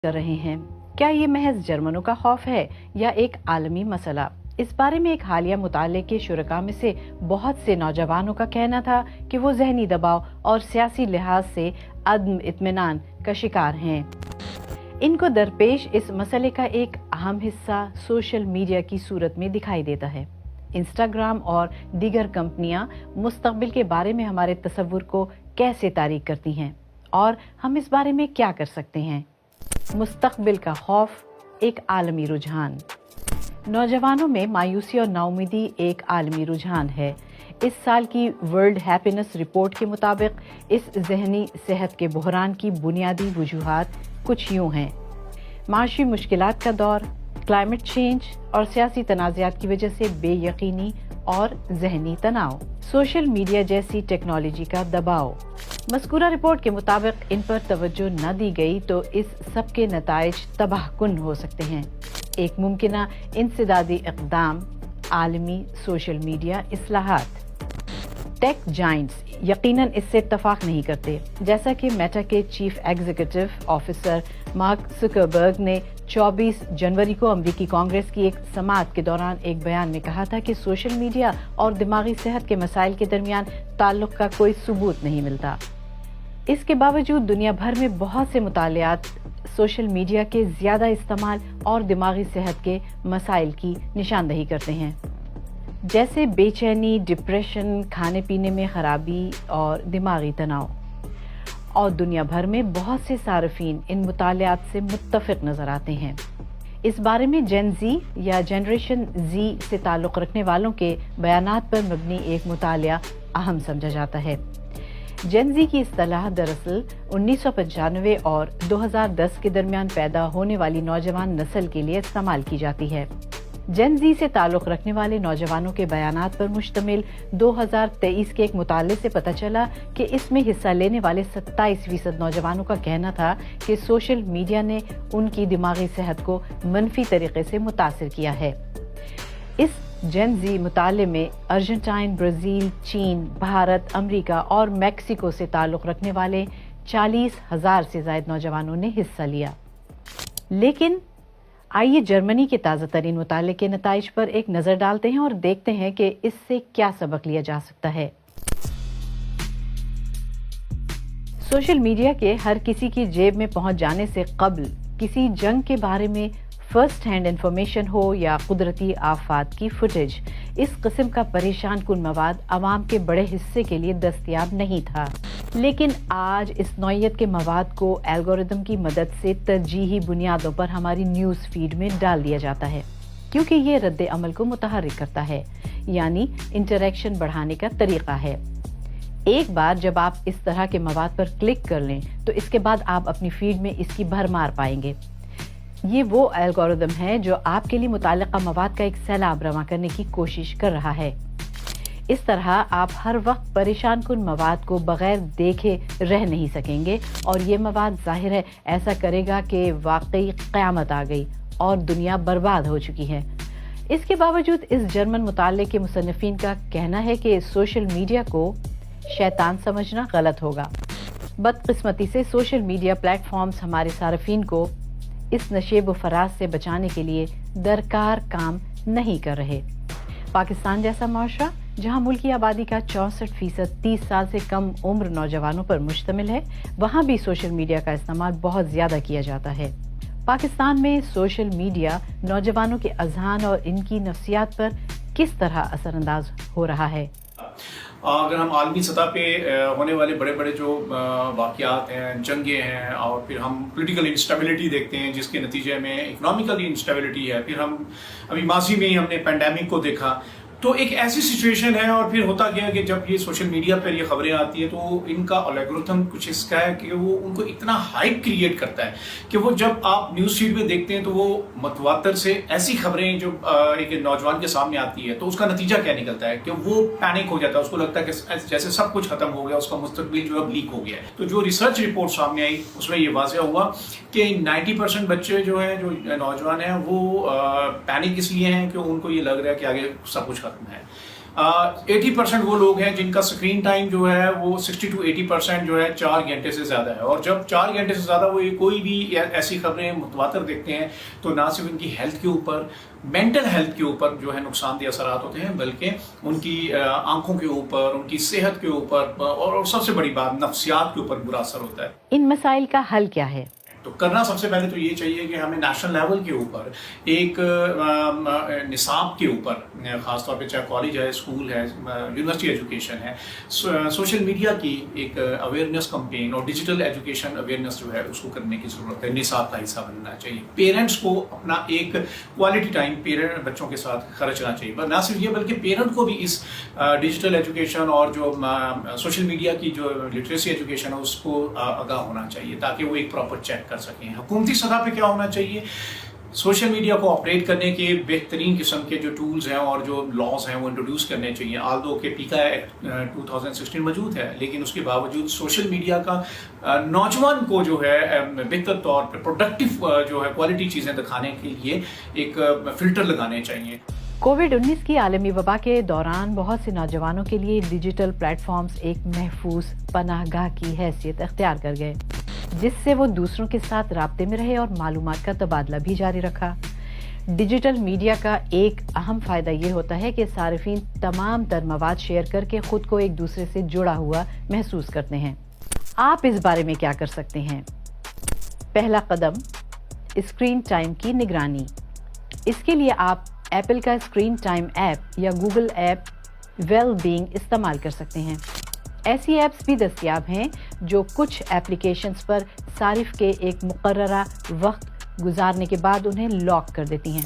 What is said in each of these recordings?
कर रहे हैं। क्या ये महज जर्मनों का खौफ है या एक आलमी मसला? इस बारे में एक हालिया मुताले के शुरका में से बहुत से नौजवानों का कहना था कि वो जहनी दबाव और सियासी लिहाज से अदम इत्मीनान का शिकार हैं। इनको दरपेश इस मसले का एक अहम हिस्सा सोशल मीडिया की सूरत में दिखाई देता है। इंस्टाग्राम और दीगर कंपनियां मुस्तकबिल के बारे में हमारे तसव्वुर को कैसे तारीक करती हैं और हम इस बारे में क्या कर सकते हैं। मुस्तकबिल का खौफ, एक आलमी रुझान। नौजवानों में मायूसी और नाउमीदी एक आलमी रुझान है। इस साल की वर्ल्ड हैप्पीनेस रिपोर्ट के मुताबिक इस जहनी सेहत के बहरान की बुनियादी वजूहात कुछ यूं हैं: माशी मुश्किलात का दौर, क्लाइमेट चेंज और सियासी तनाज़ात की वजह से बेयकीनी और जहनी तनाव, सोशल मीडिया जैसी टेक्नोलॉजी का दबाव। मज़कूरा रिपोर्ट के मुताबिक इन पर तवज्जो न दी गई तो इस सब के नताइज तबाहकुन हो सकते हैं। एक मुमकिना इंसदादी इक़दाम, आलमी सोशल मीडिया इस्लाहात। टेक जाइंट्स यकीनन इससे इत्तफाक नहीं करते। जैसा कि मेटा के chief executive officer mark Zuckerberg ने 24 जनवरी को अमरीकी कांग्रेस की एक समाअत के दौरान एक बयान में कहा था कि सोशल मीडिया और दिमागी सेहत के मसाइल के दरमियान ताल्लुक का कोई सबूत नहीं मिलता। इसके बावजूद दुनिया भर में बहुत से मुतालियात सोशल मीडिया के ज़्यादा इस्तेमाल और दिमागी सेहत के मसाइल की निशानदही करते हैं, जैसे बेचैनी, डिप्रेशन, खाने पीने में खराबी और दिमागी तनाव। और दुनिया भर में बहुत से सारफीन इन मुतालियात से मुत्तफिक नजर आते हैं। इस बारे में जेन जी या जनरेशन जी से ताल्लुक़ रखने वालों के बयानात पर मबनी एक मुतालिया अहम समझा जाता है। जेन जी की इस्तिलाह दरअसल 1995 और 2010 के दरमियान पैदा होने वाली नौजवान नस्ल के लिए इस्तेमाल की जाती है। जेन जी से ताल्लुक़ रखने वाले नौजवानों के बयानात पर मुश्तमिल 2023 के एक मुताले से पता चला कि इसमें हिस्सा लेने वाले 27% नौजवानों का कहना था कि सोशल मीडिया ने उनकी दिमागी सेहत को मनफी तरीके से मुतासिर किया है। इस जेन जी मुताले में अर्जेंटाइन, ब्राज़ील, चीन, भारत, अमेरिका और मैक्सिको से ताल्लुक़ रखने वाले 40,000 से ज़ायद नौजवानों ने हिस्सा लिया। लेकिन आइए जर्मनी के ताज़ा तरीन मुताले के नताइज पर एक नज़र डालते हैं और देखते हैं कि इससे क्या सबक लिया जा सकता है। सोशल मीडिया के हर किसी की जेब में पहुंच जाने से कबल किसी जंग के बारे में फर्स्ट हैंड इंफॉर्मेशन हो या कुदरती आफात की फुटेज, इस किस्म का परेशान कुन मवाद आवाम के बड़े हिस्से के लिए दस्तयाब नहीं था। लेकिन आज इस नौइयत के मवाद को एल्गोरिदम की मदद से तरजीही बुनियादों पर हमारी न्यूज़ फीड में डाल दिया जाता है, क्योंकि ये रद्द अमल को मुतहर्रिक करता है, यानी इंटरेक्शन बढ़ाने का तरीका है। एक बार जब आप इस तरह के मवाद पर क्लिक कर लें तो इसके बाद आप अपनी फीड में इसकी भरमार पाएंगे। ये वो एल्गोरिदम है जो आपके लिए मुताल्लिका मवाद का एक सैलाब रवा करने की कोशिश कर रहा है। इस तरह आप हर वक्त परेशान कुन मवाद को बगैर देखे रह नहीं सकेंगे और ये मवाद जाहिर है ऐसा करेगा कि वाकई क़यामत आ गई और दुनिया बर्बाद हो चुकी है। इसके बावजूद इस जर्मन मुताले के मुसन्निफीन का कहना है कि सोशल मीडिया को शैतान समझना गलत होगा। बदकिस्मती से सोशल मीडिया प्लेटफॉर्म्स हमारे सारफीन को इस नशेब फराज से बचाने के लिए दरकार काम नहीं कर रहे। पाकिस्तान जैसा माशरा जहां मुल्क की आबादी का 64% 30 साल से कम उम्र नौजवानों पर मुश्तमिल है, वहां भी सोशल मीडिया का इस्तेमाल बहुत ज्यादा किया जाता है। पाकिस्तान में सोशल मीडिया नौजवानों के अज़हान और इनकी नफ्सियात पर किस तरह असरअंदाज हो रहा है? अगर हम आलमी सतह पे होने वाले बड़े बड़े जो वाक़यात हैं, जंगें हैं, और फिर हम पॉलिटिकल इंस्टेबिलिटी देखते हैं जिसके नतीजे में इकोनॉमिकल इंस्टेबिलिटी है, फिर हम अभी माजी में ही हमने पैंडेमिक को देखा, तो एक ऐसी सिचुएशन है। और फिर होता गया कि जब ये सोशल मीडिया पर ये खबरें आती हैं तो इनका एल्गोरिथम कुछ इसका है कि वो उनको इतना हाइप क्रिएट करता है कि वो जब आप न्यूज़ फीड में देखते हैं तो वो मतवातर से ऐसी खबरें जो एक नौजवान के सामने आती है तो उसका नतीजा क्या निकलता है कि वो पैनिक हो जाता है। उसको लगता है कि जैसे सब कुछ खत्म हो गया, उसका मुस्तकबिल जो है लीक हो गया है। तो जो रिसर्च रिपोर्ट सामने आई उसमें ये वाज़ेह हुआ कि 90% बच्चे जो हैं, जो नौजवान हैं, वो पैनिक इसलिए हैं कि उनको ये लग रहा है कि आगे सब कुछ खत्म है। 80% وہ لوگ ہیں جن کا اسکرین ٹائم جو ہے وہ 60 to 80% جو ہے 4 گھنٹے سے زیادہ ہے، اور جب 4 گھنٹے سے زیادہ وہ کوئی بھی ایسی خبریں متواتر دیکھتے ہیں تو نہ صرف ان کی ہیلتھ کے اوپر، مینٹل ہیلتھ کے اوپر جو ہے نقصان دہ اثرات ہوتے ہیں، بلکہ ان کی آنکھوں کے اوپر، ان کی صحت کے اوپر، اور سب سے بڑی بات نفسیات کے اوپر برا اثر ہوتا ہے۔ ان مسائل کا حل کیا ہے؟ تو کرنا سب سے پہلے تو یہ چاہیے کہ ہمیں نیشنل لیول کے اوپر ایک نصاب کے اوپر، خاص طور پہ چاہے کالج ہے، اسکول ہے، یونیورسٹی ایجوکیشن ہے، سوشل میڈیا کی ایک اویئرنیس کمپین اور ڈیجیٹل ایجوکیشن اویئرنیس جو ہے اس کو کرنے کی ضرورت ہے، نصاب کا حصہ بننا چاہیے۔ پیرنٹس کو اپنا ایک کوالٹی ٹائم بچوں کے ساتھ خرچنا چاہیے، نہ صرف یہ بلکہ پیرنٹ کو بھی اس ڈیجیٹل ایجوکیشن اور جو سوشل میڈیا کی جو لٹریسی ایجوکیشن ہے اس کو آگاہ ہونا چاہیے، تاکہ وہ ایک پراپر چیک کر سکیں۔ حکومتی سطح پہ کیا ہونا چاہیے؟ سوشل میڈیا کو آپریٹ کرنے کے بہترین قسم کے جو ٹولز ہیں اور جو لاز ہیں وہ انٹروڈیوس کرنے چاہیے۔ آلدو کہ پیکا ایکٹ 2016 موجود ہے، لیکن اس کے باوجود سوشل میڈیا کا نوجوان کو جو ہے بہتر طور پہ پروڈکٹیو جو ہے کوالٹی چیزیں دکھانے کے لیے ایک فلٹر لگانے چاہیے۔ کووڈ-19 کی عالمی وبا کے دوران بہت سے نوجوانوں کے لیے ڈیجیٹل پلیٹ فارمز ایک محفوظ پناہ گاہ کی حیثیت اختیار کر گئے، جس سے وہ دوسروں کے ساتھ رابطے میں رہے اور معلومات کا تبادلہ بھی جاری رکھا۔ ڈیجیٹل میڈیا کا ایک اہم فائدہ یہ ہوتا ہے کہ صارفین تمام تر مواد شیئر کر کے خود کو ایک دوسرے سے جڑا ہوا محسوس کرتے ہیں۔ آپ اس بارے میں کیا کر سکتے ہیں؟ پہلا قدم، اسکرین ٹائم کی نگرانی۔ اس کے لیے آپ ایپل کا اسکرین ٹائم ایپ یا گوگل ایپ ویل بینگ استعمال کر سکتے ہیں۔ ایسی ایپس بھی دستیاب ہیں جو کچھ ایپلیکیشنز پر صارف کے ایک مقررہ وقت گزارنے کے بعد انہیں لاک کر دیتی ہیں۔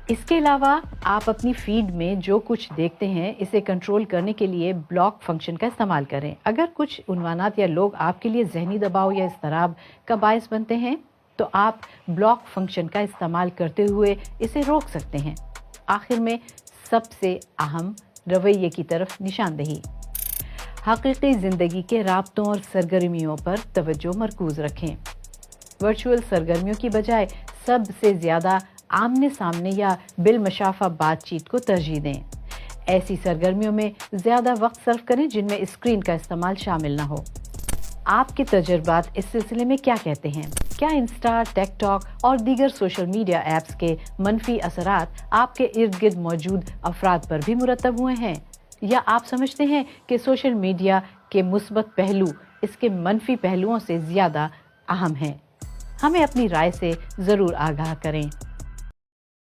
اس کے علاوہ آپ اپنی فیڈ میں جو کچھ دیکھتے ہیں اسے کنٹرول کرنے کے لیے بلاک فنکشن کا استعمال کریں۔ اگر کچھ عنوانات یا لوگ آپ کے لیے ذہنی دباؤ یا اضطراب کا باعث بنتے ہیں تو آپ بلاک فنکشن کا استعمال کرتے ہوئے اسے روک سکتے ہیں۔ آخر میں سب سے اہم، رویے کی طرف نشاندہی۔ حقیقی زندگی کے رابطوں اور سرگرمیوں پر توجہ مرکوز رکھیں۔ ورچوئل سرگرمیوں کی بجائے سب سے زیادہ آمنے سامنے یا بالمشافہ بات چیت کو ترجیح دیں۔ ایسی سرگرمیوں میں زیادہ وقت صرف کریں جن میں اسکرین کا استعمال شامل نہ ہو۔ آپ کے تجربات اس سلسلے میں کیا کہتے ہیں؟ کیا انسٹا، ٹک ٹاک اور دیگر سوشل میڈیا ایپس کے منفی اثرات آپ کے ارد گرد موجود افراد پر بھی مرتب ہوئے ہیں؟ یا آپ سمجھتے ہیں کہ سوشل میڈیا کے مثبت پہلو اس کے منفی پہلوؤں سے زیادہ اہم ہیں؟ ہمیں اپنی رائے سے ضرور آگاہ کریں۔